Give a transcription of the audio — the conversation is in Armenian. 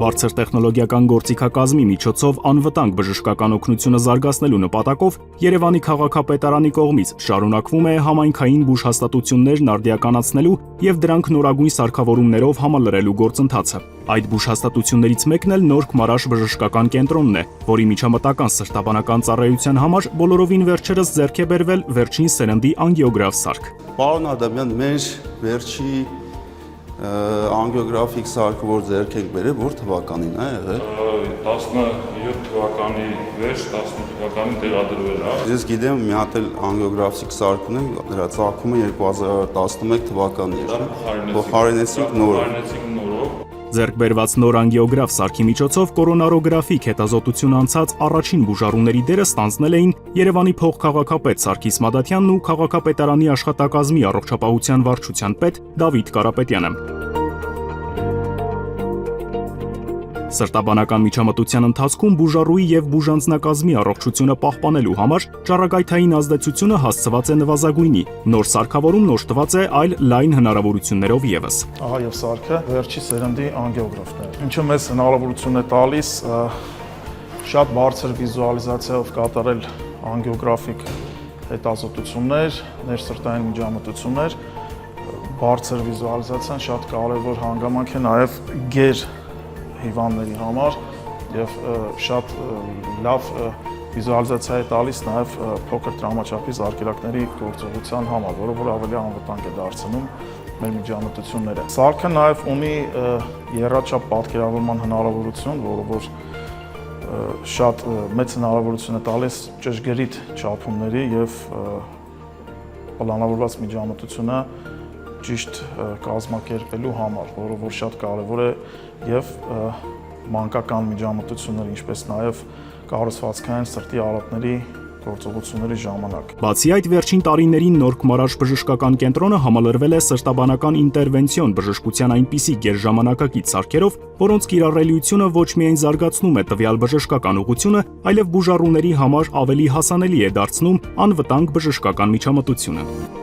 Բարձր տեխնոլոգիական գործիքակազմի միջոցով անվտանգ բժշկական օգնությունը զարգացնելու նպատակով Երևանի քաղաքապետարանի կողմից շարունակվում է համայնքային բուժհաստատություններն արդիականացնելու եւ դրանք նորագույն սարքավորումներով համալրելու գործընթացը։ Այդ բուժհաստատություններից մեկն էլ Նոր Քմարաշ բժշկական կենտրոնն է, որի միջամտական սրտաբանական ծառայության համար բոլորովին վերջերս ձեռք է բերվել վերջին սերնդի անգիոգրաֆ սարք։ Պարոն Ադամյան, մեր վերջի անգիոգրաֆիկ սարքը, որ ձեռք ենք բերել, որ թվականին է եղել։ 17 թվականի վերջ, 18 թվականին տեղադրվել է։ Ես գիտեմ, մի հատ էլ անգիոգրաֆիկ սարք ունենք, դրա ծագումը 2011 թվականին էր։ Փոխարինեցինք նորով։ Ձեռք բերված նոր անգիոգրաֆ սարքի միջոցով կորոնարոգրաֆիկ հետազոտություն անցած առաջին բուժառուների դերը ստանձնել էին Երևանի փոխքաղաքապետ Սարգիս Մադաթյանն ու քաղաքապետարանի աշխատակազմի առողջապահության վարչության պետ Դավիթ Կարապետյանը։ Սրտաբանական միջամտության ընթացքում բուժառուի եւ բուժանձնակազմի առողջությունը պահպանելու համար ճառագայթային ազդեցությունը հասցված է նվազագույնի։ Նոր սարքավորումն օժտված է այլ լայն հնարավորություններով եւս։ Ահա եւ սարքը վերջի սերնդի անգիոգրաֆն է, ինչը մեզ հնարավորություն է տալիս շատ բարձր վիզուալիզացիայով կատարել անգիոգրաֆիկ հետազոտություններ, ներսրտային միջամտություններ։ Բարձր վիզուալիզացիան շատ կարևոր հանգամանք է նաեւ գեր հիվանդների համար եւ շատ լավ վիզուալիզացիա է տալիս նաեւ փոքր տրամաչափի զարկերակների գործողության համար, որը որ ավելի անվտանգ է դարձնում մեր միջամտությունները։ Սարքը նաեւ ունի եռաչափ պատկերավորման հնարավորություն, որը որ շատ մեծ հնարավորություն է տալիս ճշգրիտ չափումների եւ պլանավորված միջամտությունը ճիշտ կազմակերպելու համար, որը որ շատ կարևոր է եւ մանկական միջամտություններ, ինչպես նաեւ կառուցվածքային սրտի արատների գործողությունների ժամանակ։ Բացի այդ, վերջին տարիներին Նոր Քմարաշ բժշկական կենտրոնը համալրվել է սրտաբանական ինտերվենցիոն բժշկության այնպիսի գերժամանակակից սարքերով, որոնց կիրառելիությունը ոչ միայն զարգացնում է տվյալ բժշկական ուղղությունը, այլև բուժառուների համար ավելի հասանելի է դարձնում անվտանգ բժշկական միջամտությունը։